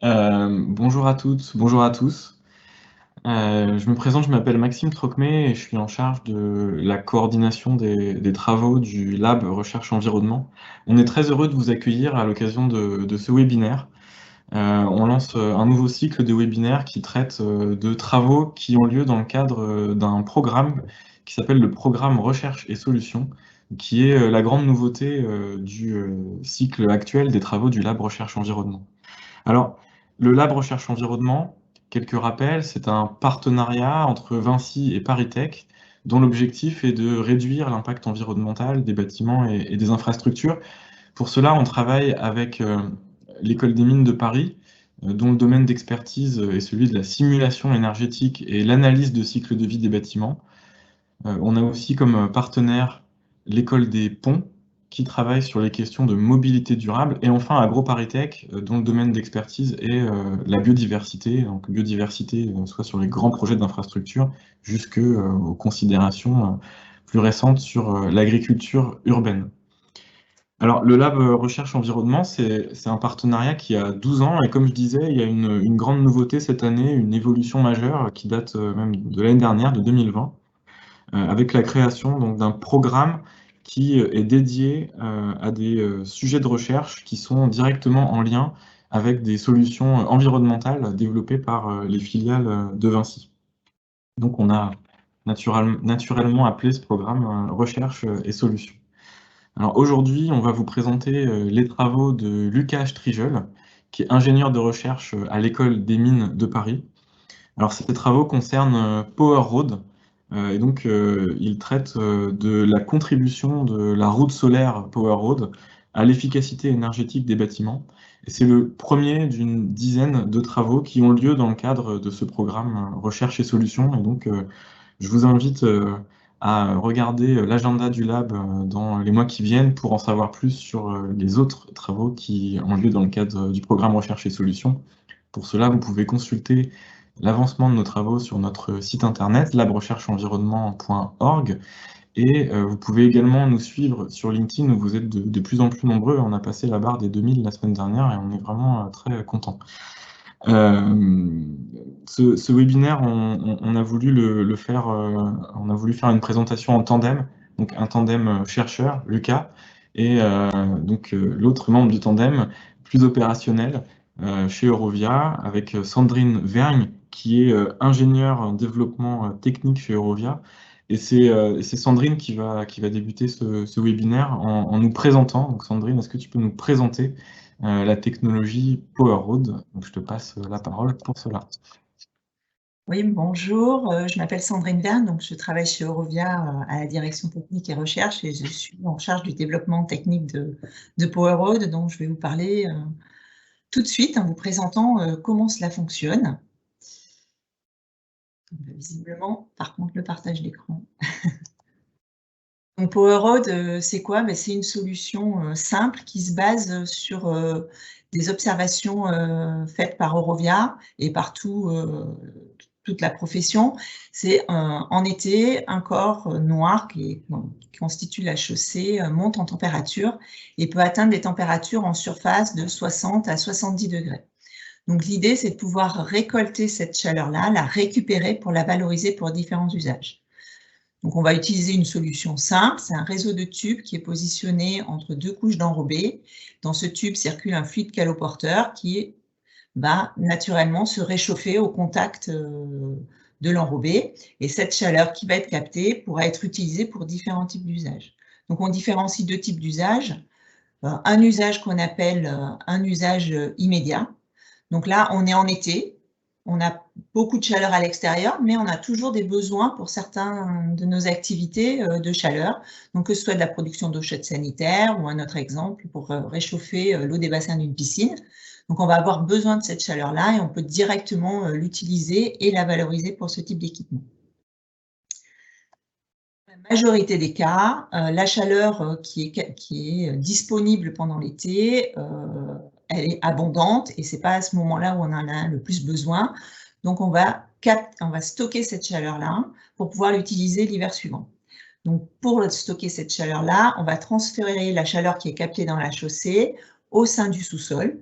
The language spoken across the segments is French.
Bonjour à toutes, bonjour à tous. Je me présente, je m'appelle Maxime Trocmé et je suis en charge de la coordination des travaux du Lab Recherche Environnement. On est très heureux de vous accueillir à l'occasion de ce webinaire. On lance un nouveau cycle de webinaires qui traite de travaux qui ont lieu dans le cadre d'un programme qui s'appelle le programme Recherche et Solutions, qui est la grande nouveauté du cycle actuel des travaux du Lab Recherche Environnement. Alors, le Lab Recherche Environnement, quelques rappels, c'est un partenariat entre Vinci et ParisTech, dont l'objectif est de réduire l'impact environnemental des bâtiments et des infrastructures. Pour cela, on travaille avec l'École des mines de Paris, dont le domaine d'expertise est celui de la simulation énergétique et l'analyse de cycle de vie des bâtiments. On a aussi comme partenaire l'École des ponts, qui travaille sur les questions de mobilité durable, et enfin AgroParisTech, dont le domaine d'expertise est la biodiversité, donc biodiversité soit sur les grands projets d'infrastructure, jusque aux considérations plus récentes sur l'agriculture urbaine. Alors, le Lab Recherche Environnement, c'est un partenariat qui a 12 ans, et comme je disais, il y a une grande nouveauté cette année, une évolution majeure qui date même de l'année dernière, de 2020. Avec la création donc d'un programme qui est dédié à des sujets de recherche qui sont directement en lien avec des solutions environnementales développées par les filiales de Vinci. Donc on a naturellement appelé ce programme Recherche et Solutions. Alors aujourd'hui, on va vous présenter les travaux de Lucas Strigel, qui est ingénieur de recherche à l'École des mines de Paris. Alors ces travaux concernent Power Road, et donc ils traitent de la contribution de la route solaire Power Road à l'efficacité énergétique des bâtiments. Et c'est le premier d'une dizaine de travaux qui ont lieu dans le cadre de ce programme Recherche et Solutions. Et donc je vous invite à regarder l'agenda du lab dans les mois qui viennent pour en savoir plus sur les autres travaux qui ont lieu dans le cadre du programme Recherche et Solutions. Pour cela, vous pouvez consulter l'avancement de nos travaux sur notre site internet labrechercheenvironnement.org, et vous pouvez également nous suivre sur LinkedIn où vous êtes de plus en plus nombreux. On a passé la barre des 2000 la semaine dernière et on est vraiment très contents. Ce webinaire, on a voulu le faire, on a voulu faire une présentation en tandem, donc un tandem chercheur, Lucas, et donc l'autre membre du tandem, plus opérationnel, chez Eurovia, avec Sandrine Vergne, qui est ingénieure en développement technique chez Eurovia. Et c'est Sandrine qui va débuter ce webinaire en nous présentant. Donc Sandrine, est-ce que tu peux nous présenter la technologie Power Road? Donc je te passe la parole pour cela. Oui, bonjour, je m'appelle Sandrine Verne, donc je travaille chez Eurovia à la direction technique et recherche et je suis en charge du développement technique de Power Road, dont je vais vous parler tout de suite en vous présentant comment cela fonctionne. Visiblement, par contre, le partage d'écran. Donc Power Road, c'est quoi? C'est une solution simple qui se base sur des observations faites par Eurovia et par toute la profession. C'est en été, un corps noir qui constitue la chaussée monte en température et peut atteindre des températures en surface de 60 à 70 degrés. Donc l'idée, c'est de pouvoir récolter cette chaleur-là, la récupérer pour la valoriser pour différents usages. Donc on va utiliser une solution simple, c'est un réseau de tubes qui est positionné entre deux couches d'enrobé. Dans ce tube circule un fluide caloporteur qui va naturellement se réchauffer au contact de l'enrobé. Et cette chaleur qui va être captée pourra être utilisée pour différents types d'usages. Donc on différencie deux types d'usages. Un usage qu'on appelle un usage immédiat. Donc là, on est en été, on a beaucoup de chaleur à l'extérieur, mais on a toujours des besoins pour certaines de nos activités de chaleur, donc que ce soit de la production d'eau chaude sanitaire ou un autre exemple pour réchauffer l'eau des bassins d'une piscine. Donc on va avoir besoin de cette chaleur-là et on peut directement l'utiliser et la valoriser pour ce type d'équipement. Dans la majorité des cas, la chaleur qui est disponible pendant l'été, elle est abondante et c'est pas à ce moment-là où on en a le plus besoin. Donc on va stocker cette chaleur-là pour pouvoir l'utiliser l'hiver suivant. Donc pour stocker cette chaleur-là, on va transférer la chaleur qui est captée dans la chaussée au sein du sous-sol.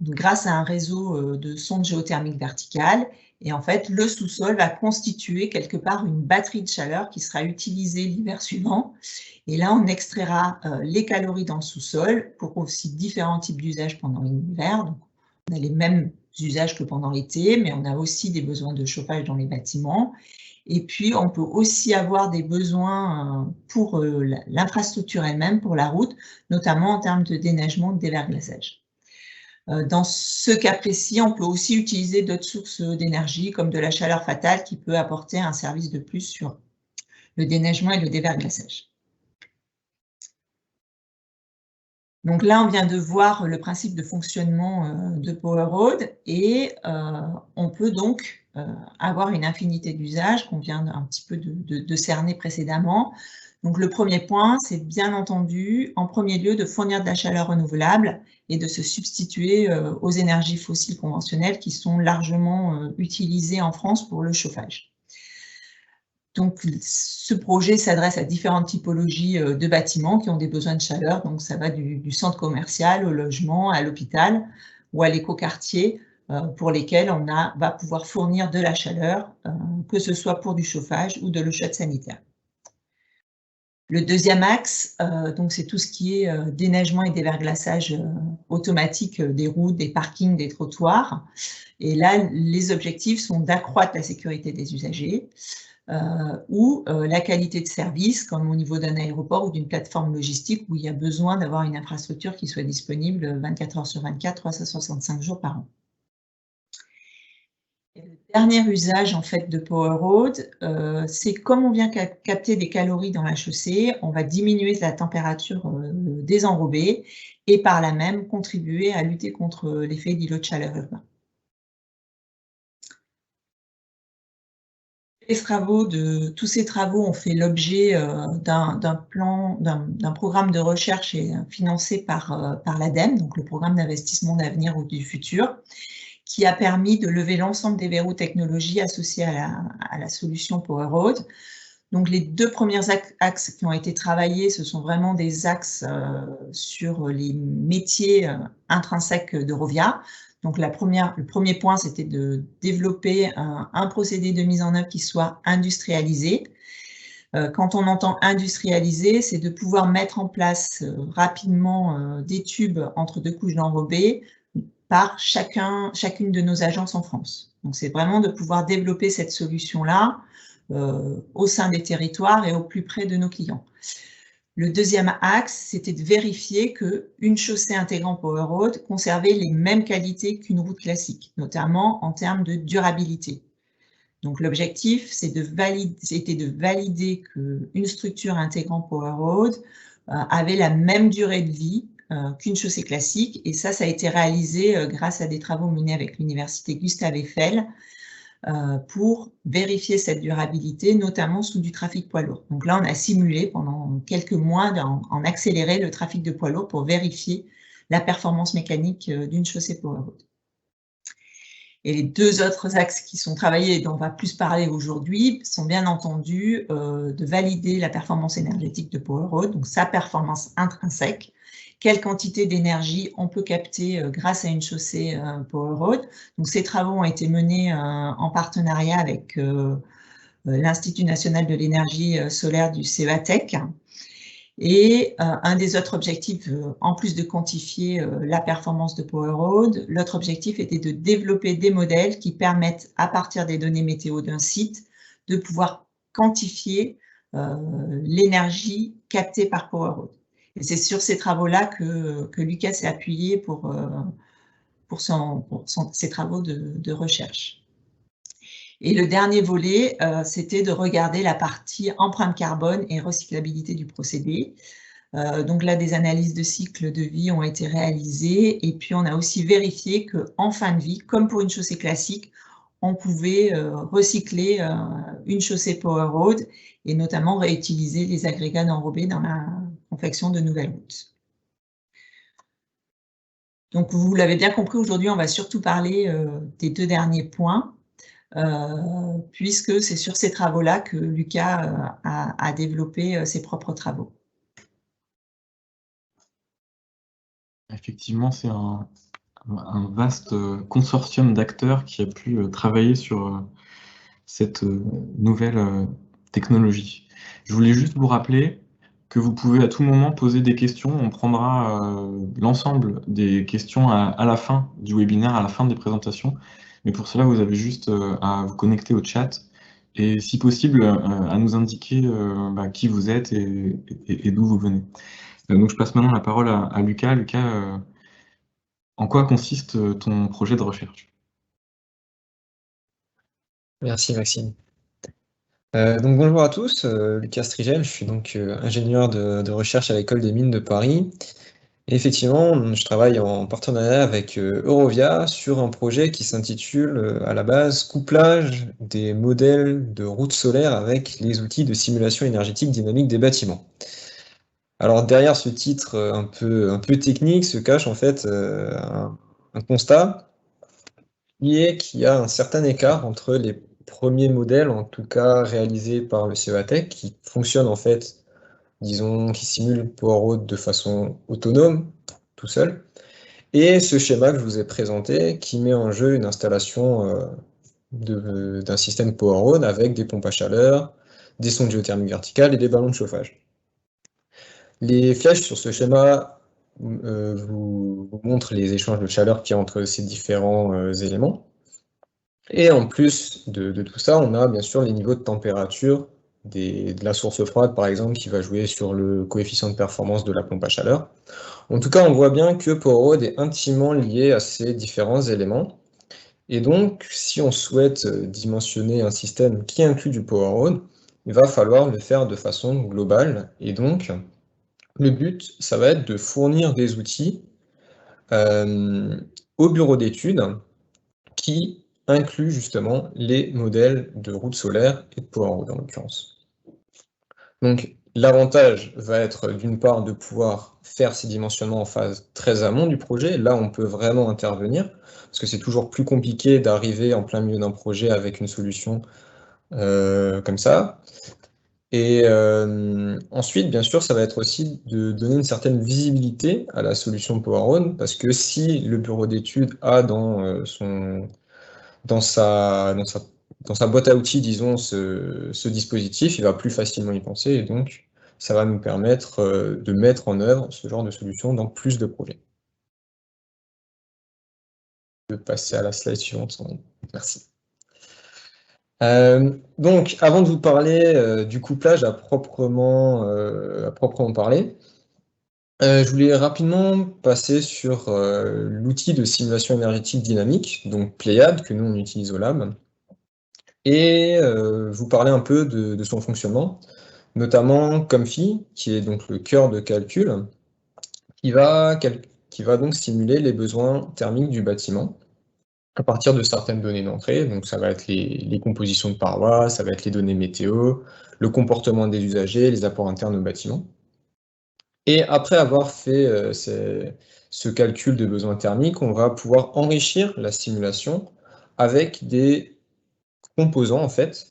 grâce à un réseau de sondes géothermiques verticales. Et en fait, le sous-sol va constituer quelque part une batterie de chaleur qui sera utilisée l'hiver suivant. Et là, on extraira les calories dans le sous-sol pour aussi différents types d'usages pendant l'hiver. Donc, on a les mêmes usages que pendant l'été, mais on a aussi des besoins de chauffage dans les bâtiments. Et puis, on peut aussi avoir des besoins pour l'infrastructure elle-même, pour la route, notamment en termes de déneigement, de déverglaçage. Dans ce cas précis, on peut aussi utiliser d'autres sources d'énergie, comme de la chaleur fatale, qui peut apporter un service de plus sur le déneigement et le déverglaçage. Donc là, on vient de voir le principe de fonctionnement de PowerRoad et on peut donc avoir une infinité d'usages qu'on vient un petit peu de cerner précédemment. Donc le premier point, c'est bien entendu, en premier lieu, de fournir de la chaleur renouvelable et de se substituer aux énergies fossiles conventionnelles qui sont largement utilisées en France pour le chauffage. Donc, ce projet s'adresse à différentes typologies de bâtiments qui ont des besoins de chaleur. Donc, ça va du centre commercial au logement, à l'hôpital ou à l'écoquartier pour lesquels on va pouvoir fournir de la chaleur, que ce soit pour du chauffage ou de l'eau chaude sanitaire. Le deuxième axe, c'est tout ce qui est déneigement et déverglaçage automatique des routes, des parkings, des trottoirs. Et là, les objectifs sont d'accroître la sécurité des usagers, ou la qualité de service, comme au niveau d'un aéroport ou d'une plateforme logistique où il y a besoin d'avoir une infrastructure qui soit disponible 24 heures sur 24, 365 jours par an. Et le dernier usage en fait de PowerRoad, c'est comme on vient capter des calories dans la chaussée, on va diminuer la température des enrobés et par là même contribuer à lutter contre l'effet d'îlot de chaleur urbain. Tous ces travaux ont fait l'objet d'un programme de recherche financé par l'ADEME, donc le programme d'investissement d'avenir ou du futur, qui a permis de lever l'ensemble des verrous technologies associés à la solution PowerRoad. Donc les deux premiers axes qui ont été travaillés, ce sont vraiment des axes sur les métiers intrinsèques d'Eurovia. Donc le premier point, c'était de développer un procédé de mise en œuvre qui soit industrialisé. Quand on entend industrialiser, c'est de pouvoir mettre en place rapidement des tubes entre deux couches d'enrobés par chacune de nos agences en France. Donc c'est vraiment de pouvoir développer cette solution-là au sein des territoires et au plus près de nos clients. Le deuxième axe, c'était de vérifier qu'une chaussée intégrant PowerRoad conservait les mêmes qualités qu'une route classique, notamment en termes de durabilité. Donc l'objectif, c'était de valider qu'une structure intégrant PowerRoad avait la même durée de vie qu'une chaussée classique, et ça a été réalisé grâce à des travaux menés avec l'université Gustave Eiffel pour vérifier cette durabilité, notamment sous du trafic poids lourd. Donc là, on a simulé pendant quelques mois en accéléré le trafic de poids lourd pour vérifier la performance mécanique d'une chaussée PowerRoad. Et les deux autres axes qui sont travaillés et dont on va plus parler aujourd'hui sont bien entendu de valider la performance énergétique de PowerRoad, donc sa performance intrinsèque, quelle quantité d'énergie on peut capter grâce à une chaussée PowerRoad. Donc ces travaux ont été menés en partenariat avec l'Institut national de l'énergie solaire du CEATEC. Et un des autres objectifs, en plus de quantifier la performance de PowerRoad, l'autre objectif était de développer des modèles qui permettent, à partir des données météo d'un site, de pouvoir quantifier l'énergie captée par PowerRoad. Et c'est sur ces travaux-là que Lucas s'est appuyé pour ses travaux de recherche. Et le dernier volet, c'était de regarder la partie empreinte carbone et recyclabilité du procédé. Donc là, des analyses de cycle de vie ont été réalisées et puis on a aussi vérifié qu'en fin de vie, comme pour une chaussée classique, on pouvait recycler une chaussée PowerRoad et notamment réutiliser les agrégats d'enrobés dans la confection de nouvelles routes. Donc vous l'avez bien compris, aujourd'hui, on va surtout parler des deux derniers points. Puisque c'est sur ces travaux-là que Lucas a développé ses propres travaux. Effectivement, c'est un un vaste consortium d'acteurs qui a pu travailler sur cette nouvelle technologie. Je voulais juste vous rappeler que vous pouvez à tout moment poser des questions. On prendra l'ensemble des questions à la fin du webinaire, à la fin des présentations. Mais pour cela, vous avez juste à vous connecter au chat et, si possible, à nous indiquer qui vous êtes et d'où vous venez. Donc je passe maintenant la parole à Lucas. Lucas, en quoi consiste ton projet de recherche? Merci Maxime. Donc bonjour à tous, Lucas Strigel, je suis donc ingénieur de recherche à l'École des mines de Paris. Et effectivement, je travaille en partenariat avec Eurovia sur un projet qui s'intitule à la base Couplage des modèles de routes solaires avec les outils de simulation énergétique dynamique des bâtiments. Alors derrière ce titre un peu technique se cache en fait un constat qui est qu'il y a un certain écart entre les premiers modèles, en tout cas réalisés par le CEATEC, qui fonctionnent en fait, disons, qui simulent Powerroad de façon autonome, tout seul, et ce schéma que je vous ai présenté, qui met en jeu une installation d'un système Powerroad avec des pompes à chaleur, des sondes géothermiques verticales et des ballons de chauffage. Les flèches sur ce schéma vous montrent les échanges de chaleur qu'il y a entre ces différents éléments. Et en plus de tout ça, on a bien sûr les niveaux de température de la source froide, par exemple, qui va jouer sur le coefficient de performance de la pompe à chaleur. En tout cas, on voit bien que Powerroad est intimement lié à ces différents éléments. Et donc, si on souhaite dimensionner un système qui inclut du Powerroad, il va falloir le faire de façon globale. Et donc, le but, ça va être de fournir des outils au bureau d'études qui inclut justement les modèles de routes solaires et de Powerroad en l'occurrence. Donc l'avantage va être d'une part de pouvoir faire ces dimensionnements en phase très amont du projet. Là, on peut vraiment intervenir, parce que c'est toujours plus compliqué d'arriver en plein milieu d'un projet avec une solution comme ça. Et ensuite, bien sûr, ça va être aussi de donner une certaine visibilité à la solution Powerroad, parce que si le bureau d'études a dans sa boîte à outils, disons, ce dispositif, il va plus facilement y penser, et donc ça va nous permettre de mettre en œuvre ce genre de solution dans plus de projets. Je vais passer à la slide suivante. Merci. Donc, avant de vous parler du couplage à proprement parler, je voulais rapidement passer sur l'outil de simulation énergétique dynamique, donc Pléiade, que nous on utilise au lab, et vous parler un peu de son fonctionnement, notamment Comfy, qui est donc le cœur de calcul, qui va donc simuler les besoins thermiques du bâtiment à partir de certaines données d'entrée. Donc ça va être les compositions de parois, ça va être les données météo, le comportement des usagers, les apports internes au bâtiment. Et après avoir fait ce calcul de besoins thermiques, on va pouvoir enrichir la simulation avec des composants en fait.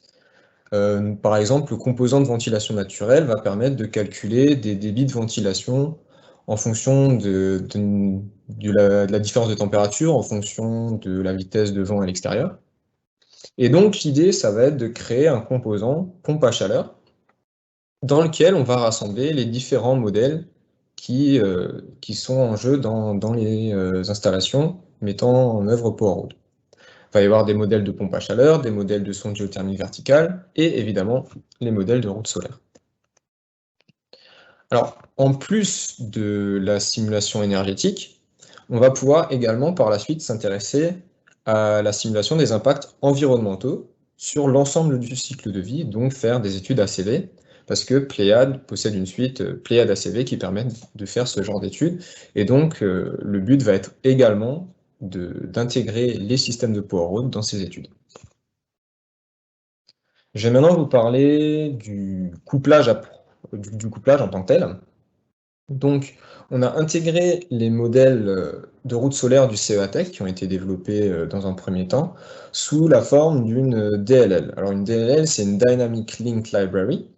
Par exemple, le composant de ventilation naturelle va permettre de calculer des débits de ventilation en fonction de la différence de température, en fonction de la vitesse de vent à l'extérieur. Et donc l'idée, ça va être de créer un composant pompe à chaleur dans lequel on va rassembler les différents modèles qui sont en jeu dans les installations mettant en œuvre Powerroad. Il va y avoir des modèles de pompe à chaleur, des modèles de sonde géothermique verticale et évidemment les modèles de routes solaires. Alors, en plus de la simulation énergétique, on va pouvoir également par la suite s'intéresser à la simulation des impacts environnementaux sur l'ensemble du cycle de vie, donc faire des études ACV, parce que Pléiade possède une suite Pléiade ACV qui permet de faire ce genre d'études, et donc le but va être également d'intégrer les systèmes de Powerroad dans ces études. Je vais maintenant vous parler du couplage en tant que tel. Donc, on a intégré les modèles de routes solaires du CEATEC qui ont été développés dans un premier temps sous la forme d'une DLL. Alors, une DLL, c'est une Dynamic Link Library.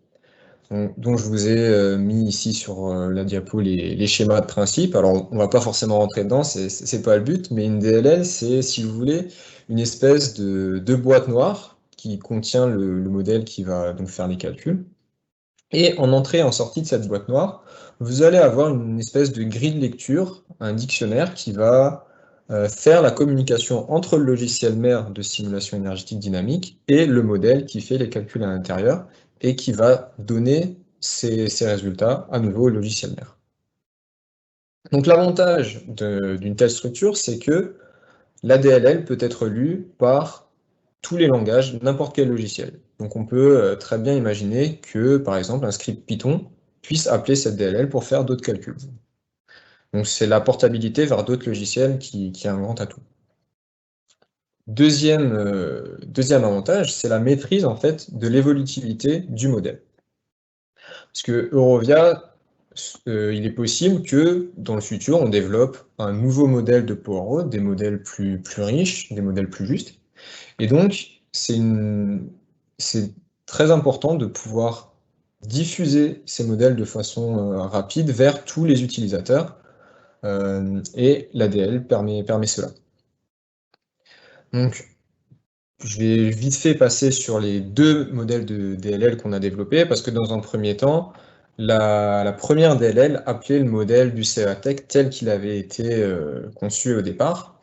dont je vous ai mis ici sur la diapo les schémas de principe. Alors, on ne va pas forcément rentrer dedans, c'est pas le but, mais une DLL, c'est, si vous voulez, une espèce de boîte noire qui contient le modèle qui va donc faire les calculs. Et en entrée et en sortie de cette boîte noire, vous allez avoir une espèce de grille de lecture, un dictionnaire qui va faire la communication entre le logiciel mère de simulation énergétique dynamique et le modèle qui fait les calculs à l'intérieur et qui va donner ces résultats à nouveau au logiciel mère. Donc l'avantage d'une telle structure, c'est que la DLL peut être lue par tous les langages, n'importe quel logiciel. Donc on peut très bien imaginer que, par exemple, un script Python puisse appeler cette DLL pour faire d'autres calculs. Donc c'est la portabilité vers d'autres logiciels qui est un grand atout. Deuxième avantage, c'est la maîtrise en fait de l'évolutivité du modèle. Parce que Eurovia, il est possible que dans le futur, on développe un nouveau modèle de Poirot, des modèles plus riches, des modèles plus justes. Et donc, c'est très important de pouvoir diffuser ces modèles de façon rapide vers tous les utilisateurs, et l'ADL permet cela. Donc, je vais vite fait passer sur les deux modèles de DLL qu'on a développés, parce que dans un premier temps, la première DLL appelait le modèle du CEATEC tel qu'il avait été conçu au départ,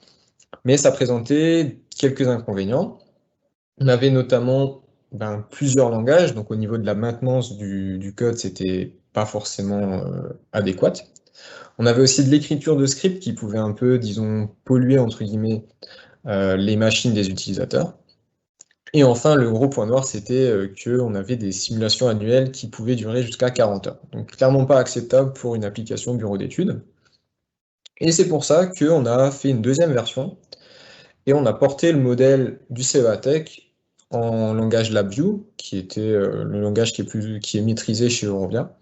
mais ça présentait quelques inconvénients. On avait notamment plusieurs langages, donc au niveau de la maintenance du code, c'était pas forcément adéquat. On avait aussi de l'écriture de script qui pouvait un peu, disons, polluer, entre guillemets, les machines des utilisateurs. Et enfin, le gros point noir, c'était qu'on avait des simulations annuelles qui pouvaient durer jusqu'à 40 heures. Donc clairement pas acceptable pour une application bureau d'études. Et c'est pour ça qu'on a fait une deuxième version, et on a porté le modèle du CEATEC en langage LabVIEW, qui était le langage qui est maîtrisé chez Eurovia.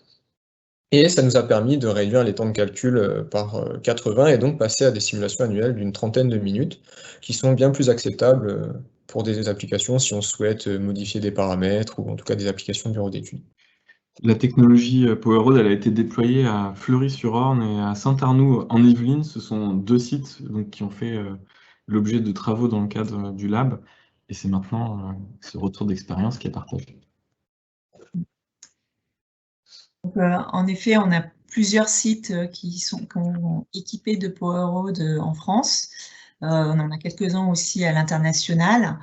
Et ça nous a permis de réduire les temps de calcul par 80 et donc passer à des simulations annuelles d'une trentaine de minutes, qui sont bien plus acceptables pour des applications si on souhaite modifier des paramètres ou en tout cas des applications de bureau d'études. La technologie Powerroad, elle a été déployée à Fleury-sur-Orne et à Saint-Arnoux en Yvelines. Ce sont deux sites donc, qui ont fait l'objet de travaux dans le cadre du lab. Et c'est maintenant ce retour d'expérience qui est partagé. Donc, en effet, on a plusieurs sites qui sont équipés de Powerroad en France. On en a quelques-uns aussi à l'international.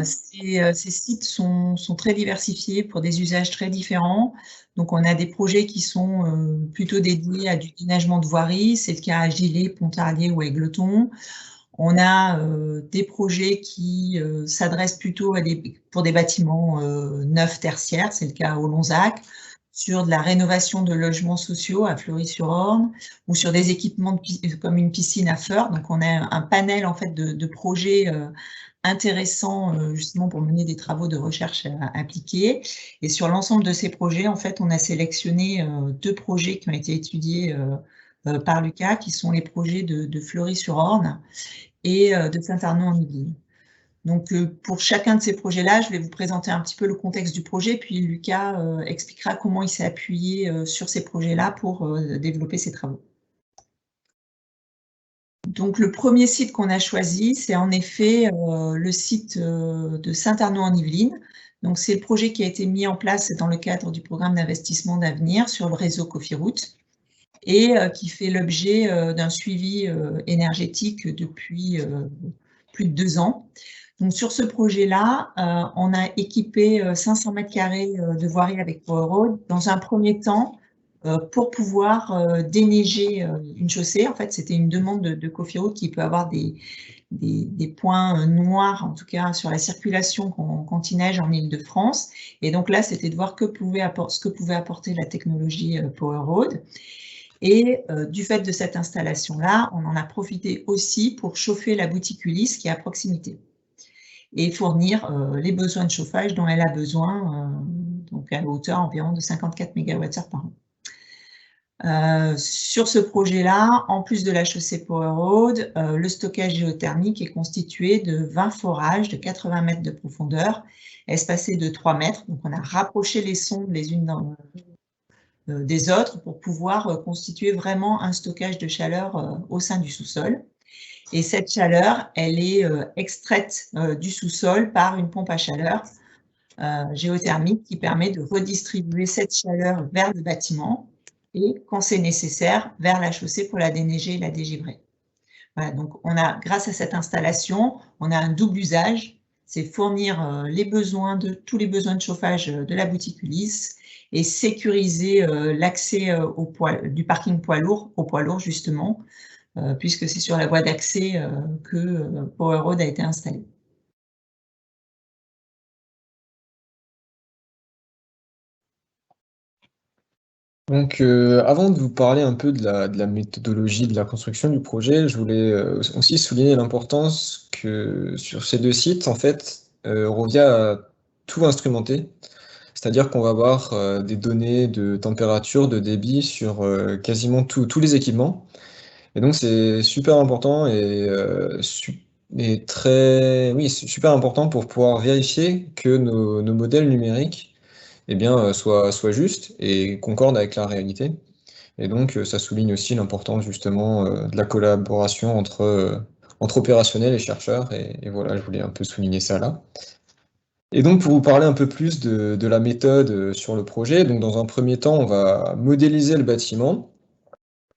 Ces sites sont très diversifiés pour des usages très différents. Donc, on a des projets qui sont plutôt dédiés à du déneigement de voirie. C'est le cas à Gilet, Pontarlier ou Égletons. On a des projets qui s'adressent plutôt pour des bâtiments neufs tertiaires. C'est le cas au Lonzac, sur de la rénovation de logements sociaux à Fleury-sur-Orne ou sur des équipements comme une piscine à Feurs. Donc, on a un panel en fait de projets intéressants justement pour mener des travaux de recherche appliqués. Et sur l'ensemble de ces projets, en fait, on a sélectionné deux projets qui ont été étudiés par Lucas, qui sont les projets de Fleury-sur-Orne et de Saint-Arnaud-en-Yvelines. Donc, pour chacun de ces projets-là, je vais vous présenter un petit peu le contexte du projet, puis Lucas expliquera comment il s'est appuyé sur ces projets-là pour développer ses travaux. Donc, le premier site qu'on a choisi, c'est en effet le site de Saint-Arnaud-en-Yvelines. Donc, c'est le projet qui a été mis en place dans le cadre du programme d'investissement d'avenir sur le réseau Cofiroute et qui fait l'objet d'un suivi énergétique depuis plus de 2 ans. Donc, sur ce projet-là, on a équipé 500 m² de voirie avec Powerroad dans un premier temps pour pouvoir déneiger une chaussée. En fait, c'était une demande de Cofiroute qui peut avoir des points noirs, en tout cas sur la circulation quand il neige en Île-de-France. Et donc là, c'était de voir ce que pouvait apporter la technologie Powerroad. Et du fait de cette installation-là, on en a profité aussi pour chauffer la boutique Ulysse qui est à proximité et fournir les besoins de chauffage dont elle a besoin, donc à hauteur environ de 54 MWh par an. Sur ce projet-là, en plus de la chaussée Power Road, le stockage géothermique est constitué de 20 forages de 80 mètres de profondeur, espacés de 3 mètres. Donc, on a rapproché les sondes les unes des autres pour pouvoir constituer vraiment un stockage de chaleur au sein du sous-sol. Et cette chaleur, elle est extraite du sous-sol par une pompe à chaleur géothermique qui permet de redistribuer cette chaleur vers le bâtiment et, quand c'est nécessaire, vers la chaussée pour la déneiger et la dégivrer. Voilà, donc on a, grâce à cette installation, on a un double usage, c'est fournir tous les besoins de chauffage de la boutique Ulysse et sécuriser l'accès du parking poids lourd, au poids lourd justement, puisque c'est sur la voie d'accès que Power Road a été installé. Donc, avant de vous parler un peu de la méthodologie de la construction du projet, je voulais aussi souligner l'importance que sur ces deux sites, en fait, Eurovia a tout instrumenté. C'est-à-dire qu'on va avoir des données de température, de débit sur quasiment tous les équipements. Et donc, c'est super important oui, c'est super important pour pouvoir vérifier que nos modèles numériques soient justes et concordent avec la réalité. Et donc, ça souligne aussi l'importance justement de la collaboration entre opérationnels et chercheurs. Et voilà, je voulais un peu souligner ça là. Et donc, pour vous parler un peu plus de la méthode sur le projet, donc dans un premier temps, on va modéliser le bâtiment,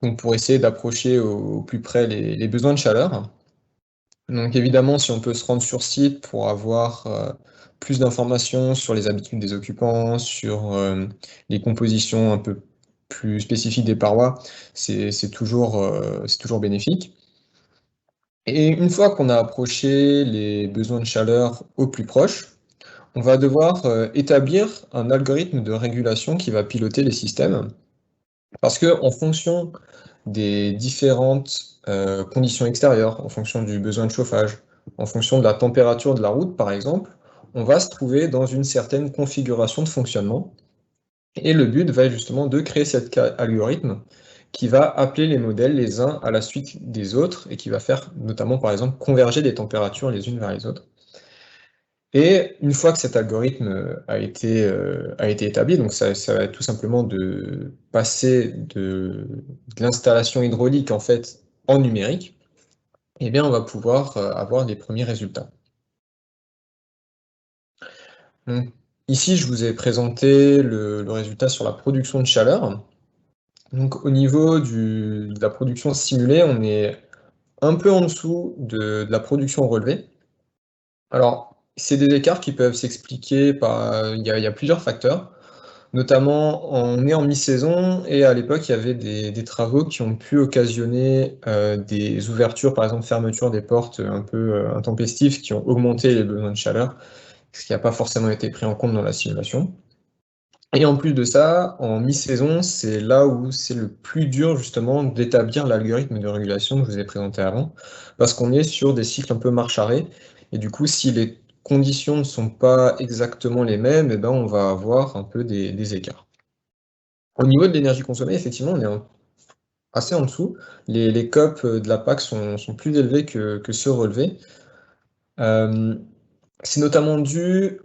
donc pour essayer d'approcher au plus près les besoins de chaleur. Donc évidemment, si on peut se rendre sur site pour avoir plus d'informations sur les habitudes des occupants, sur les compositions un peu plus spécifiques des parois, c'est toujours bénéfique. Et une fois qu'on a approché les besoins de chaleur au plus proche, on va devoir établir un algorithme de régulation qui va piloter les systèmes. Parce que en fonction des différentes conditions extérieures, en fonction du besoin de chauffage, en fonction de la température de la route, par exemple, on va se trouver dans une certaine configuration de fonctionnement. Et le but va être justement de créer cet algorithme qui va appeler les modèles les uns à la suite des autres et qui va faire notamment, par exemple, converger des températures les unes vers les autres. Et une fois que cet algorithme a été établi, donc ça va être tout simplement de passer de l'installation hydraulique en fait en numérique, eh bien on va pouvoir avoir les premiers résultats. Donc, ici, je vous ai présenté le résultat sur la production de chaleur. Donc au niveau de la production simulée, on est un peu en dessous de la production relevée. Alors, c'est des écarts qui peuvent s'expliquer par... Il y a plusieurs facteurs. Notamment, on est en mi-saison et à l'époque, il y avait des travaux qui ont pu occasionner des ouvertures, par exemple fermeture des portes un peu intempestives qui ont augmenté les besoins de chaleur, ce qui n'a pas forcément été pris en compte dans la simulation. Et en plus de ça, en mi-saison, c'est là où c'est le plus dur justement d'établir l'algorithme de régulation que je vous ai présenté avant, parce qu'on est sur des cycles un peu marche-arrêt, et du coup, si les conditions ne sont pas exactement les mêmes, eh ben, on va avoir un peu des écarts. Au niveau de l'énergie consommée, effectivement, on est assez en dessous. Les COP de la PAC sont plus élevés que ceux relevés. C'est notamment dû,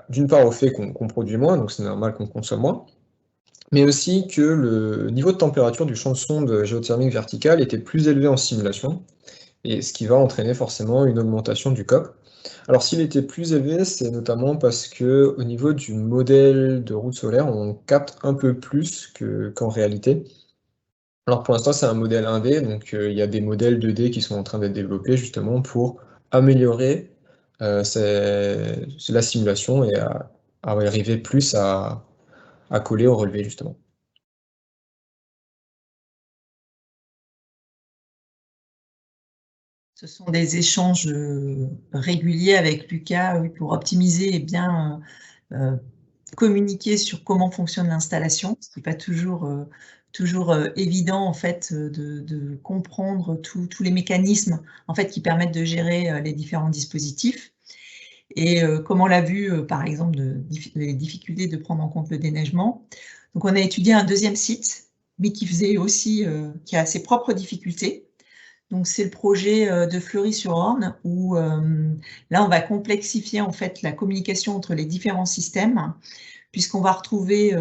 d'une part, au fait qu'on produit moins, donc c'est normal qu'on consomme moins, mais aussi que le niveau de température du champ de sonde géothermique vertical était plus élevé en simulation, et ce qui va entraîner forcément une augmentation du COP. Alors s'il était plus élevé, c'est notamment parce que au niveau du modèle de route solaire, on capte un peu plus qu'en réalité. Alors pour l'instant, c'est un modèle 1D, donc il y a des modèles 2D qui sont en train d'être développés justement pour améliorer la simulation et à arriver plus à coller au relevé justement. Ce sont des échanges réguliers avec Lucas pour optimiser et bien communiquer sur comment fonctionne l'installation, ce qui n'est pas toujours évident en fait de comprendre tous les mécanismes en fait qui permettent de gérer les différents dispositifs. Et comme on l'a vu par exemple les difficultés de prendre en compte le déneigement. Donc on a étudié un deuxième site mais qui faisait aussi, qui a ses propres difficultés. Donc c'est le projet de Fleury-sur-Orne où là on va complexifier en fait la communication entre les différents systèmes, puisqu'on va retrouver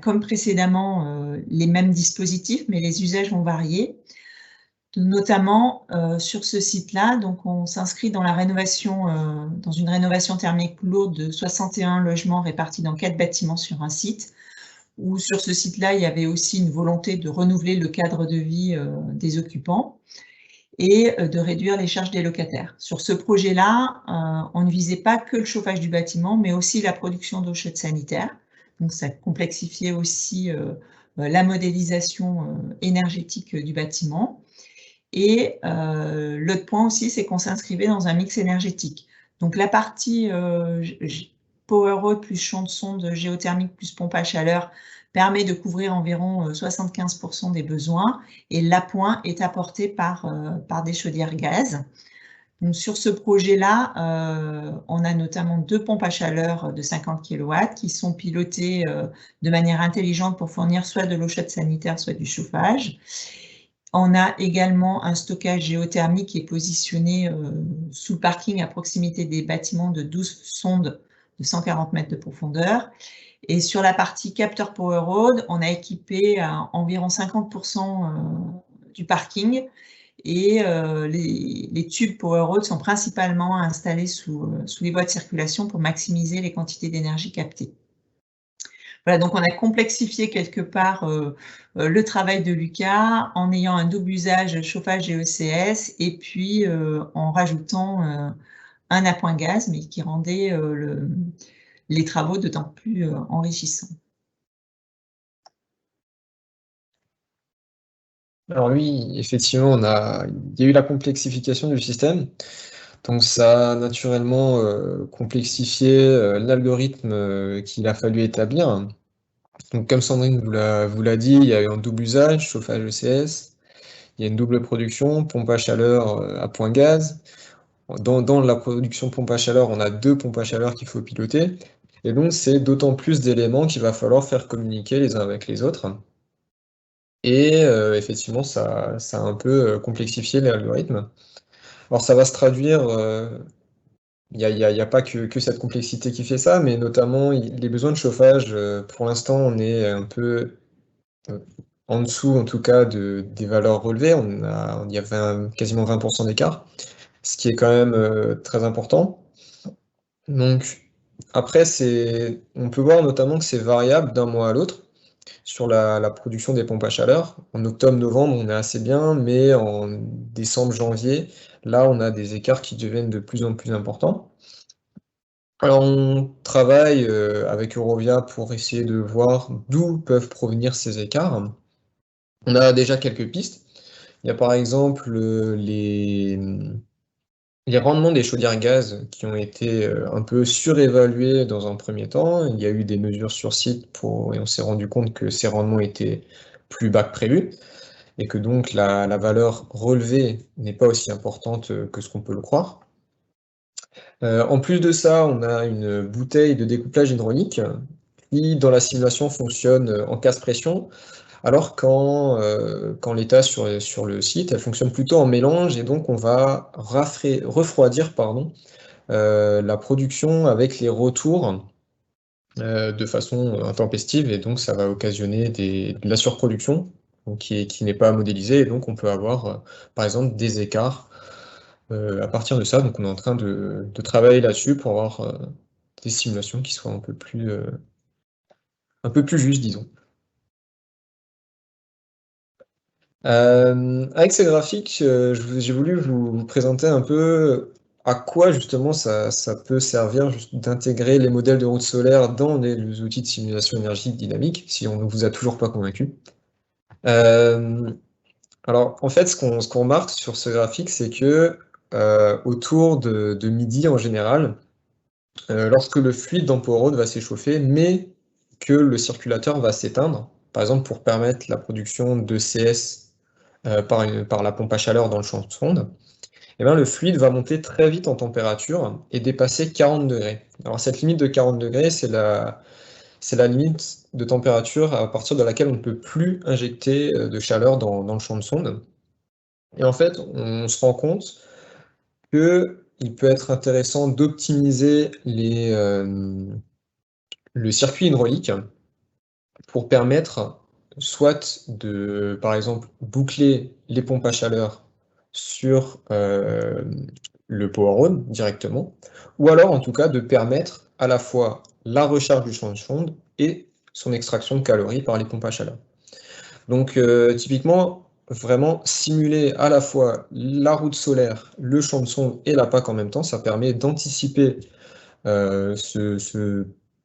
comme précédemment les mêmes dispositifs, mais les usages vont varier. Notamment sur ce site-là, donc on s'inscrit dans la rénovation, dans une rénovation thermique lourde de 61 logements répartis dans 4 bâtiments sur un site, où sur ce site-là, il y avait aussi une volonté de renouveler le cadre de vie des occupants et de réduire les charges des locataires. Sur ce projet-là, on ne visait pas que le chauffage du bâtiment, mais aussi la production d'eau chaude sanitaire. Donc ça complexifiait aussi la modélisation énergétique du bâtiment. Et l'autre point aussi, c'est qu'on s'inscrivait dans un mix énergétique. Donc la partie Power plus champ de sonde géothermique plus pompe à chaleur permet de couvrir environ 75% des besoins, et l'appoint est apporté par des chaudières gaz. Donc sur ce projet-là, on a notamment 2 pompes à chaleur de 50 kW qui sont pilotées de manière intelligente pour fournir soit de l'eau chaude sanitaire, soit du chauffage. On a également un stockage géothermique qui est positionné sous le parking à proximité des bâtiments de 12 sondes de 140 mètres de profondeur. Et sur la partie capteur Power Road, on a équipé environ 50% du parking, et les tubes Power Road sont principalement installés sous les voies de circulation pour maximiser les quantités d'énergie captées. Voilà, donc on a complexifié quelque part le travail de Lucas en ayant un double usage chauffage et ECS, et puis en rajoutant un appoint gaz, mais qui rendait les travaux d'autant plus enrichissants. Alors oui, effectivement, il y a eu la complexification du système. Donc ça a naturellement complexifié l'algorithme qu'il a fallu établir. Donc comme Sandrine vous l'a dit, il y a eu un double usage, chauffage ECS, il y a une double production, pompe à chaleur à point gaz. Dans la production pompe à chaleur, on a 2 pompes à chaleur qu'il faut piloter. Et donc c'est d'autant plus d'éléments qu'il va falloir faire communiquer les uns avec les autres. Et effectivement, ça a un peu complexifié l'algorithme. Alors ça va se traduire, il n'y a pas que cette complexité qui fait ça, mais notamment les besoins de chauffage, pour l'instant on est un peu en dessous en tout cas des valeurs relevées, il y a quasiment 20% d'écart, ce qui est quand même très important. Donc après, on peut voir notamment que c'est variable d'un mois à l'autre sur la production des pompes à chaleur. En octobre-novembre, on est assez bien, mais en décembre-janvier, là, on a des écarts qui deviennent de plus en plus importants. Alors, on travaille avec Eurovia pour essayer de voir d'où peuvent provenir ces écarts. On a déjà quelques pistes. Il y a par exemple les rendements des chaudières gaz qui ont été un peu surévalués dans un premier temps. Il y a eu des mesures sur site et on s'est rendu compte que ces rendements étaient plus bas que prévu, et que donc la valeur relevée n'est pas aussi importante que ce qu'on peut le croire. En plus de ça, on a une bouteille de découplage hydraulique qui, dans la simulation, fonctionne en casse-pression, alors quand l'état sur le site, elle fonctionne plutôt en mélange, et donc on va refroidir la production avec les retours de façon intempestive, et donc ça va occasionner de la surproduction donc qui n'est pas modélisée, et donc on peut avoir par exemple des écarts à partir de ça. Donc on est en train de travailler là-dessus pour avoir des simulations qui soient un peu plus justes, disons. Avec ces graphiques, j'ai voulu vous présenter un peu à quoi justement ça peut servir d'intégrer les modèles de route solaire dans les outils de simulation énergétique dynamique, si on ne vous a toujours pas convaincu. Alors en fait, ce qu'on remarque sur ce graphique, c'est que autour de midi en général, lorsque le fluide dans Power Road va s'échauffer, mais que le circulateur va s'éteindre, par exemple pour permettre la production de CS par la pompe à chaleur dans le champ de sonde, et bien le fluide va monter très vite en température et dépasser 40 degrés. Alors cette limite de 40 degrés, c'est c'est la limite de température à partir de laquelle on ne peut plus injecter de chaleur dans le champ de sonde. Et en fait, on se rend compte qu'il peut être intéressant d'optimiser le circuit hydraulique pour permettre soit de, par exemple, boucler les pompes à chaleur sur le power-on directement, ou alors en tout cas de permettre à la fois la recharge du champ de sonde et son extraction de calories par les pompes à chaleur. Donc typiquement, vraiment simuler à la fois la route solaire, le champ de sonde et la PAC en même temps, ça permet d'anticiper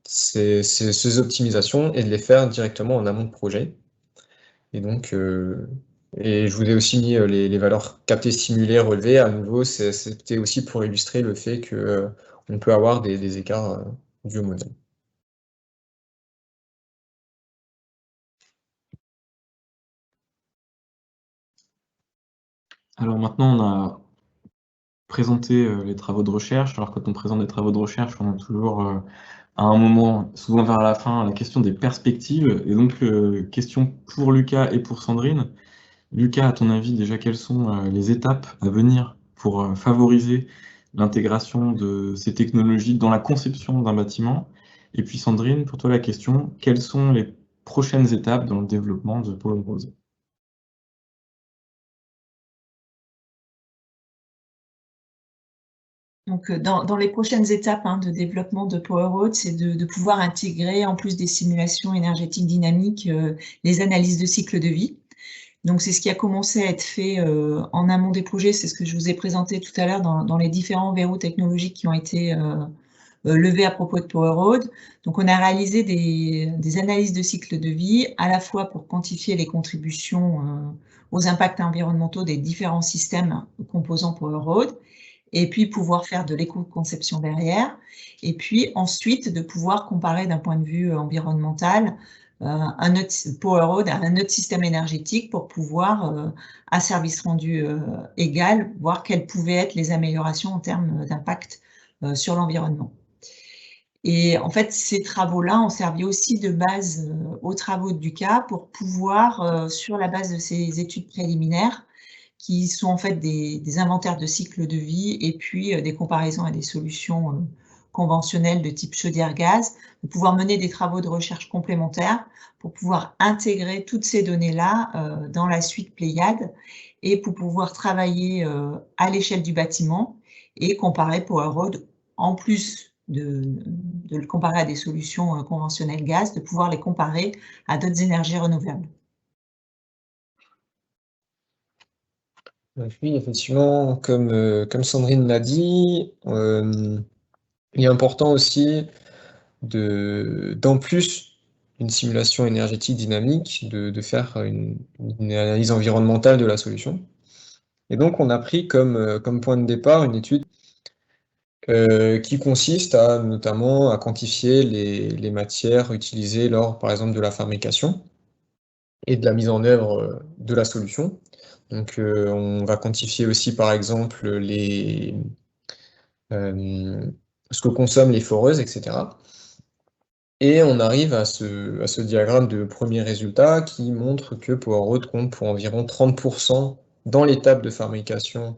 ces optimisations et de les faire directement en amont de projet. Et donc, et je vous ai aussi mis les valeurs captées, simulées, relevées. À nouveau, c'était aussi pour illustrer le fait que on peut avoir des écarts dus au modèle. Alors maintenant, on a présenté les travaux de recherche. Alors quand on présente des travaux de recherche, on a toujours à un moment, souvent vers la fin, la question des perspectives. Et donc, question pour Lucas et pour Sandrine. Lucas, à ton avis, déjà, quelles sont les étapes à venir pour favoriser l'intégration de ces technologies dans la conception d'un bâtiment? Et puis Sandrine, pour toi la question, quelles sont les prochaines étapes dans le développement de Power Rose? Donc, dans les prochaines étapes de développement de PowerRoad, c'est de pouvoir intégrer, en plus des simulations énergétiques dynamiques, les analyses de cycle de vie. Donc, c'est ce qui a commencé à être fait en amont des projets. C'est ce que je vous ai présenté tout à l'heure dans les différents verrous technologiques qui ont été levés à propos de PowerRoad. Donc, on a réalisé des analyses de cycle de vie, à la fois pour quantifier les contributions aux impacts environnementaux des différents systèmes composant PowerRoad, et puis pouvoir faire de l'éco-conception derrière, et puis ensuite de pouvoir comparer d'un point de vue environnemental un autre PowerRoad à un autre système énergétique pour pouvoir, à service rendu égal, voir quelles pouvaient être les améliorations en termes d'impact sur l'environnement. Et en fait, ces travaux-là ont servi aussi de base aux travaux de Lucas pour pouvoir, sur la base de ces études préliminaires, qui sont en fait des inventaires de cycle de vie et puis des comparaisons à des solutions conventionnelles de type chaudière-gaz, de pouvoir mener des travaux de recherche complémentaires pour pouvoir intégrer toutes ces données-là dans la suite Pléiade et pour pouvoir travailler à l'échelle du bâtiment et comparer PowerRoad, en plus de le comparer à des solutions conventionnelles gaz, de pouvoir les comparer à d'autres énergies renouvelables. Oui, effectivement, comme Sandrine l'a dit, il est important aussi d'en plus d'une simulation énergétique dynamique, de faire une analyse environnementale de la solution. Et donc, on a pris comme point de départ une étude qui consiste notamment à quantifier les matières utilisées lors, par exemple, de la fabrication et de la mise en œuvre de la solution. Donc, on va quantifier aussi, par exemple, ce que consomment les foreuses, etc. Et on arrive à ce diagramme de premier résultat qui montre que PowerRoad compte pour environ 30% dans l'étape de fabrication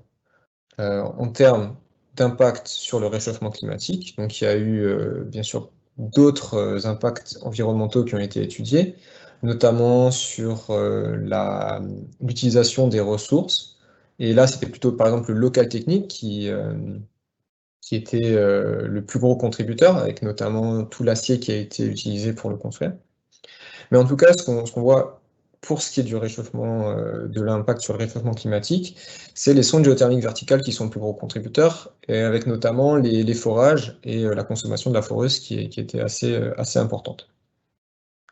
en termes d'impact sur le réchauffement climatique. Donc il y a eu bien sûr d'autres impacts environnementaux qui ont été étudiés, notamment sur l'utilisation des ressources. Et là, c'était plutôt par exemple le local technique qui était le plus gros contributeur, avec notamment tout l'acier qui a été utilisé pour le construire. Mais en tout cas, ce qu'on voit pour ce qui est du réchauffement, de l'impact sur le réchauffement climatique, c'est les sondes géothermiques verticales qui sont le plus gros contributeur, et avec notamment les forages et la consommation de la foreuse qui était assez importante.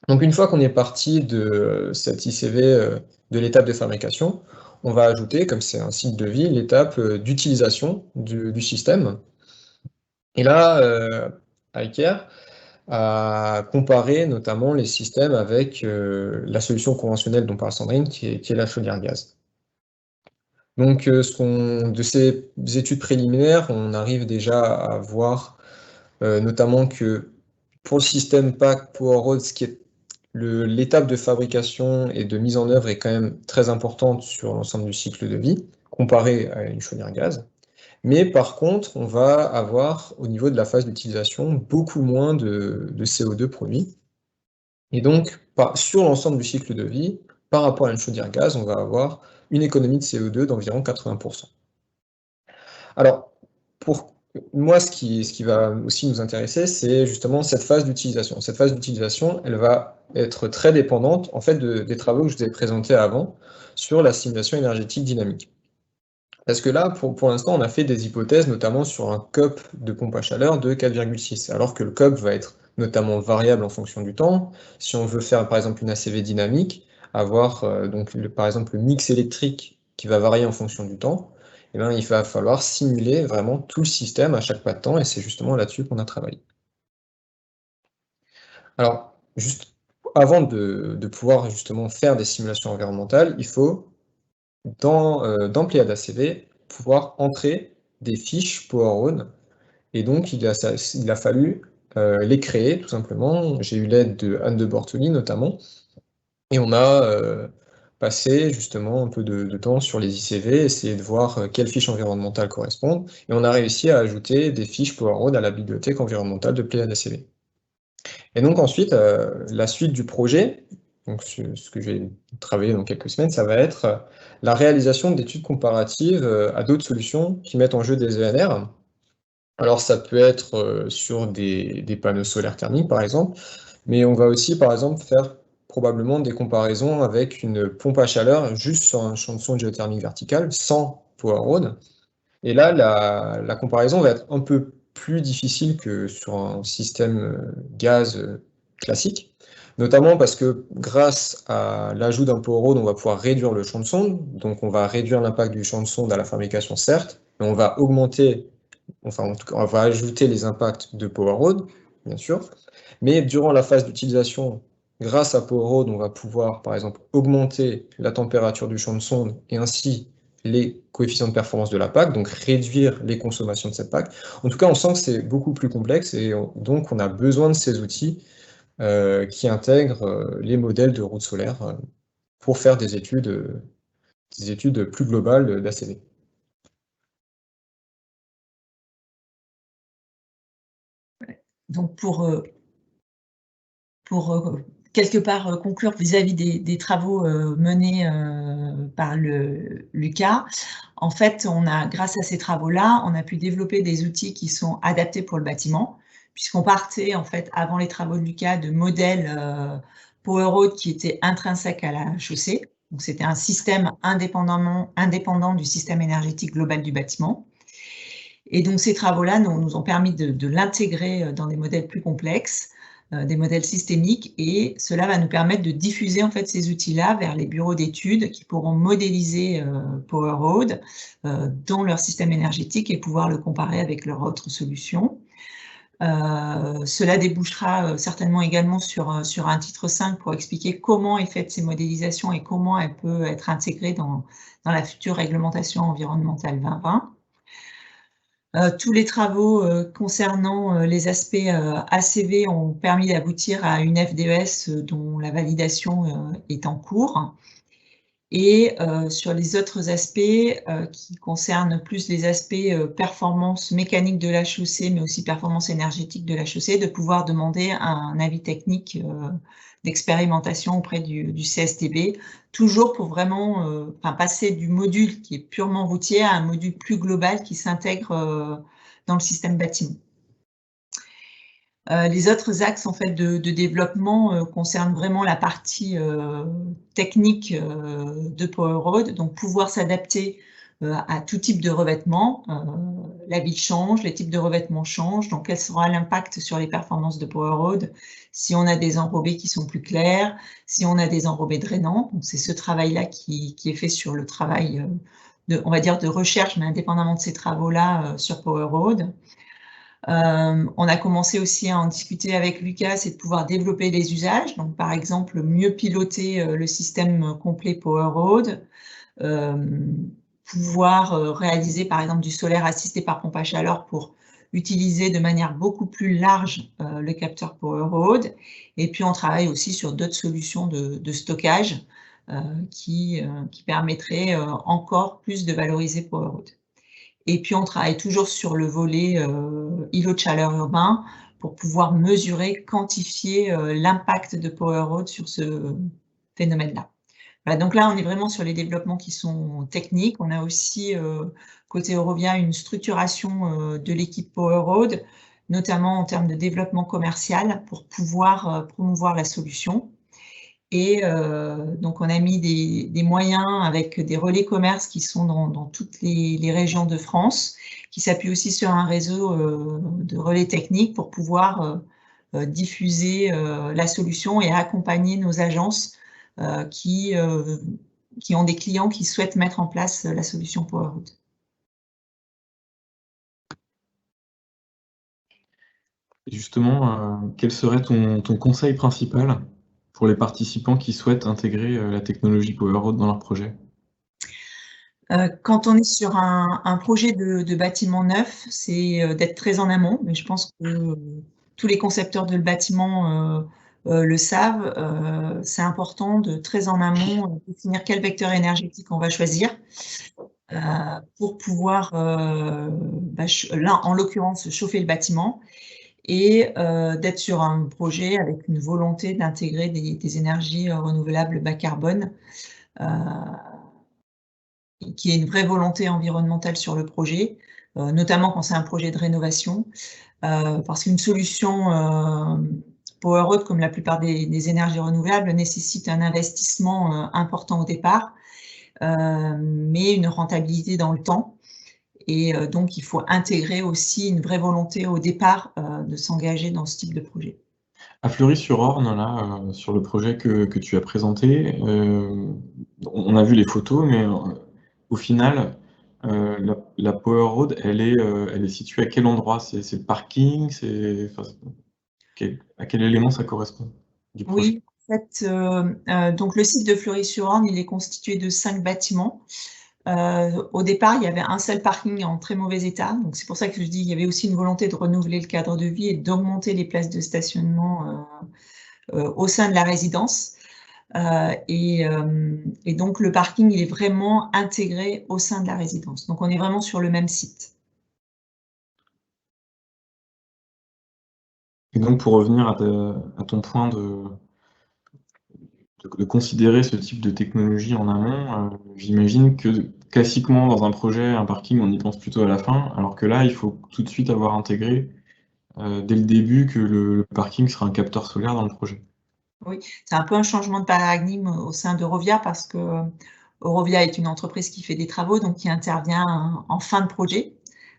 Donc une fois qu'on est parti de cette ICV, de l'étape de fabrication, on va ajouter, comme c'est un cycle de vie, l'étape d'utilisation du système. Et là, ICARE à comparer notamment les systèmes avec la solution conventionnelle dont parle Sandrine, qui est la chaudière gaz. Donc, de ces études préliminaires, on arrive déjà à voir notamment que Pour le système PAC Power ce qui est l'étape de fabrication et de mise en œuvre est quand même très importante sur l'ensemble du cycle de vie, comparé à une chaudière gaz. Mais par contre, on va avoir, au niveau de la phase d'utilisation, beaucoup moins de CO2 produit. Et donc, sur l'ensemble du cycle de vie, par rapport à une chaudière gaz, on va avoir une économie de CO2 d'environ 80%. Alors, pour moi, ce qui va aussi nous intéresser, c'est justement cette phase d'utilisation. Cette phase d'utilisation, elle va être très dépendante en fait, des travaux que je vous ai présentés avant sur la simulation énergétique dynamique. Parce que là, pour l'instant, on a fait des hypothèses, notamment sur un COP de pompe à chaleur de 4,6, alors que le COP va être notamment variable en fonction du temps. Si on veut faire, par exemple, une ACV dynamique, avoir donc, par exemple, le mix électrique qui va varier en fonction du temps, eh bien, il va falloir simuler vraiment tout le système à chaque pas de temps, et c'est justement là-dessus qu'on a travaillé. Alors, juste avant de pouvoir justement faire des simulations environnementales, il faut dans Pléiades ACV, pouvoir entrer des fiches PowerOne. Et donc, il a fallu les créer, tout simplement. J'ai eu l'aide de Anne de Bortoli, notamment. Et on a passé justement un peu de temps sur les ICV, essayer de voir quelles fiches environnementales correspondent. Et on a réussi à ajouter des fiches PowerOne à la bibliothèque environnementale de Pléiades ACV. Et donc ensuite, la suite du projet, donc ce que je vais travailler dans quelques semaines, ça va être la réalisation d'études comparatives à d'autres solutions qui mettent en jeu des ENR. Alors ça peut être sur des panneaux solaires thermiques par exemple, mais on va aussi par exemple faire probablement des comparaisons avec une pompe à chaleur juste sur un champ de sonde géothermique vertical sans PowerOne. Et là, la comparaison va être un peu plus difficile que sur un système gaz classique, notamment parce que grâce à l'ajout d'un PowerOne, on va pouvoir réduire le champ de sonde, donc on va réduire l'impact du champ de sonde à la fabrication, certes, mais on va augmenter, enfin en tout cas, on va ajouter les impacts de PowerOne, bien sûr, mais durant la phase d'utilisation, grâce à PowerOne, on va pouvoir, par exemple, augmenter la température du champ de sonde et ainsi les coefficients de performance de la PAC, donc réduire les consommations de cette PAC. En tout cas, on sent que c'est beaucoup plus complexe et donc on a besoin de ces outils qui intègrent les modèles de routes solaires pour faire des études plus globales d'ACV. Donc pour quelque part conclure vis-à-vis des travaux menés par Lucas, en fait, grâce à ces travaux-là, on a pu développer des outils qui sont adaptés pour le bâtiment, puisqu'on partait en fait avant les travaux de Lucas de modèles PowerRoad qui étaient intrinsèques à la chaussée. Donc c'était un système indépendant du système énergétique global du bâtiment. Et donc ces travaux-là nous ont permis de l'intégrer dans des modèles plus complexes, des modèles systémiques, et cela va nous permettre de diffuser en fait ces outils-là vers les bureaux d'études qui pourront modéliser PowerRoad dans leur système énergétique et pouvoir le comparer avec leurs autres solutions. Cela débouchera certainement également sur un titre 5 pour expliquer comment est faite ces modélisations et comment elle peut être intégrée dans la future réglementation environnementale 2020. Tous les travaux concernant les aspects ACV ont permis d'aboutir à une FDES dont la validation est en cours. Et sur les autres aspects qui concernent plus les aspects performance mécanique de la chaussée, mais aussi performance énergétique de la chaussée, de pouvoir demander un avis technique d'expérimentation auprès du CSTB, toujours pour vraiment passer du module qui est purement routier à un module plus global qui s'intègre dans le système bâtiment. Les autres axes en fait, de développement concernent vraiment la partie technique de PowerRoad, donc pouvoir s'adapter à tout type de revêtement. La ville change, les types de revêtements changent, donc quel sera l'impact sur les performances de PowerRoad si on a des enrobés qui sont plus clairs, si on a des enrobés drainants. Donc c'est ce travail-là qui est fait sur le travail on va dire de recherche, mais indépendamment de ces travaux-là sur PowerRoad. On a commencé aussi à en discuter avec Lucas et de pouvoir développer des usages. Donc, par exemple, mieux piloter le système complet PowerRoad, pouvoir réaliser, par exemple, du solaire assisté par pompe à chaleur pour utiliser de manière beaucoup plus large le capteur Powerroad. Et puis on travaille aussi sur d'autres solutions de stockage qui permettraient encore plus de valoriser Powerroad. Et puis on travaille toujours sur le volet îlot de chaleur urbain pour pouvoir mesurer, quantifier l'impact de Powerroad sur ce phénomène-là. Voilà, donc là, on est vraiment sur les développements qui sont techniques. On a aussi, côté Eurovia, une structuration de l'équipe Powerroad, notamment en termes de développement commercial pour pouvoir promouvoir la solution. Et donc, on a mis des moyens avec des relais commerce qui sont dans toutes les régions de France, qui s'appuient aussi sur un réseau de relais techniques pour pouvoir diffuser la solution et accompagner nos agences qui ont des clients qui souhaitent mettre en place la solution Powerroad. Justement, quel serait ton conseil principal pour les participants qui souhaitent intégrer la technologie Powerroad dans leur projet? Quand on est sur un projet de bâtiment neuf, c'est d'être très en amont, mais je pense que tous les concepteurs de bâtiment le savent. C'est important de très en amont définir quel vecteur énergétique on va choisir pour pouvoir, là, en l'occurrence, chauffer le bâtiment et d'être sur un projet avec une volonté d'intégrer des énergies renouvelables bas carbone, qui est une vraie volonté environnementale sur le projet, notamment quand c'est un projet de rénovation, parce qu'une solution Powerroad, comme la plupart des énergies renouvelables, nécessite un investissement important au départ, mais une rentabilité dans le temps. Et donc, il faut intégrer aussi une vraie volonté au départ de s'engager dans ce type de projet. À Fleury-sur-Orne, là, sur le projet que tu as présenté, on a vu les photos, mais au final, la Powerroad, elle est située à quel endroit? C'est le parking? À quel élément ça correspond du projet? Oui, en fait, donc le site de Fleury-sur-Orne, il est constitué de 5 bâtiments. Au départ, il y avait un seul parking en très mauvais état, donc c'est pour ça que je dis qu'il y avait aussi une volonté de renouveler le cadre de vie et d'augmenter les places de stationnement au sein de la résidence. Et donc le parking, il est vraiment intégré au sein de la résidence. Donc on est vraiment sur le même site. Et donc pour revenir à ton point de considérer ce type de technologie en amont, j'imagine que classiquement dans un projet, un parking, on y pense plutôt à la fin, alors que là, il faut tout de suite avoir intégré dès le début que le parking sera un capteur solaire dans le projet. Oui, c'est un peu un changement de paradigme au sein d'Eurovia parce que Eurovia est une entreprise qui fait des travaux, donc qui intervient en fin de projet.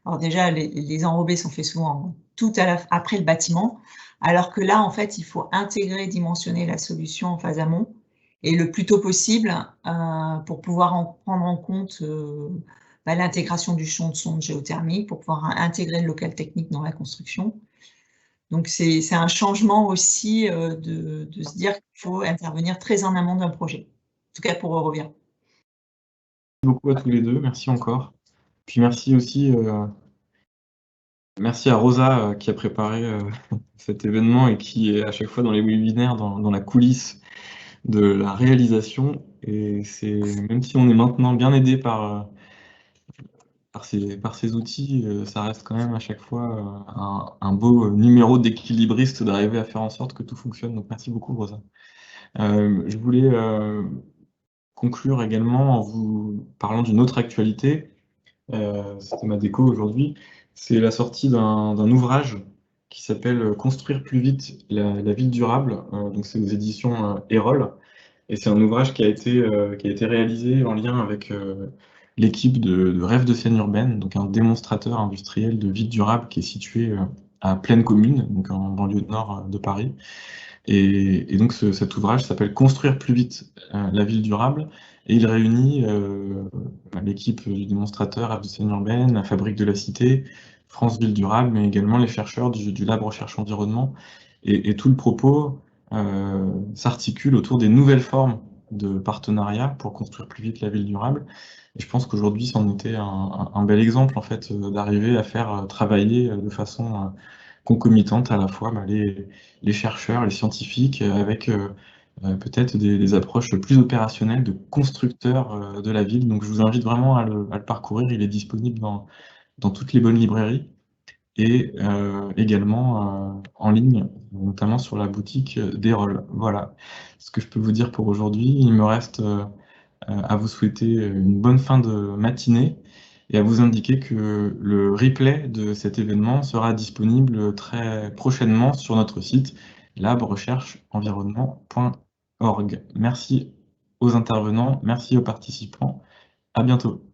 Alors déjà, les enrobés sont faits souvent tout après le bâtiment, alors que là, en fait, il faut intégrer, dimensionner la solution en phase amont et le plus tôt possible pour pouvoir prendre en compte l'intégration du champ de sonde géothermique, pour pouvoir intégrer le local technique dans la construction. Donc c'est un changement aussi de se dire qu'il faut intervenir très en amont d'un projet, en tout cas pour Eurovia. Merci beaucoup à tous les deux, merci encore. Puis merci aussi, merci à Rosa qui a préparé cet événement et qui est à chaque fois dans les webinaires, dans la coulisse de la réalisation. Et même si on est maintenant bien aidé par ces outils, ça reste quand même à chaque fois un beau numéro d'équilibriste d'arriver à faire en sorte que tout fonctionne. Donc merci beaucoup Rosa. Je voulais conclure également en vous parlant d'une autre actualité. C'était ma déco aujourd'hui. C'est la sortie d'un ouvrage qui s'appelle Construire plus vite la ville durable. Donc c'est aux éditions Erol. Et c'est un ouvrage qui a été réalisé en lien avec l'équipe de Rêve de scène urbaine, donc un démonstrateur industriel de ville durable qui est situé à Plaine Commune, donc en banlieue nord de Paris. Et donc cet ouvrage s'appelle Construire plus vite la ville durable, et il réunit l'équipe du démonstrateur Rêve de scène urbaine, la Fabrique de la Cité, France Ville Durable, mais également les chercheurs du Lab Recherche Environnement. Et tout le propos s'articule autour des nouvelles formes de partenariat pour construire plus vite la ville durable. Et je pense qu'aujourd'hui, c'en était un bel exemple, en fait, d'arriver à faire travailler de façon concomitante à la fois les chercheurs, les scientifiques, avec peut-être des approches plus opérationnelles de constructeurs de la ville. Donc je vous invite vraiment à le parcourir, il est disponible dans toutes les bonnes librairies et également en ligne, notamment sur la boutique d'Erol. Voilà ce que je peux vous dire pour aujourd'hui. Il me reste à vous souhaiter une bonne fin de matinée et à vous indiquer que le replay de cet événement sera disponible très prochainement sur notre site labrechercheenvironnement.org. Merci aux intervenants, merci aux participants, à bientôt.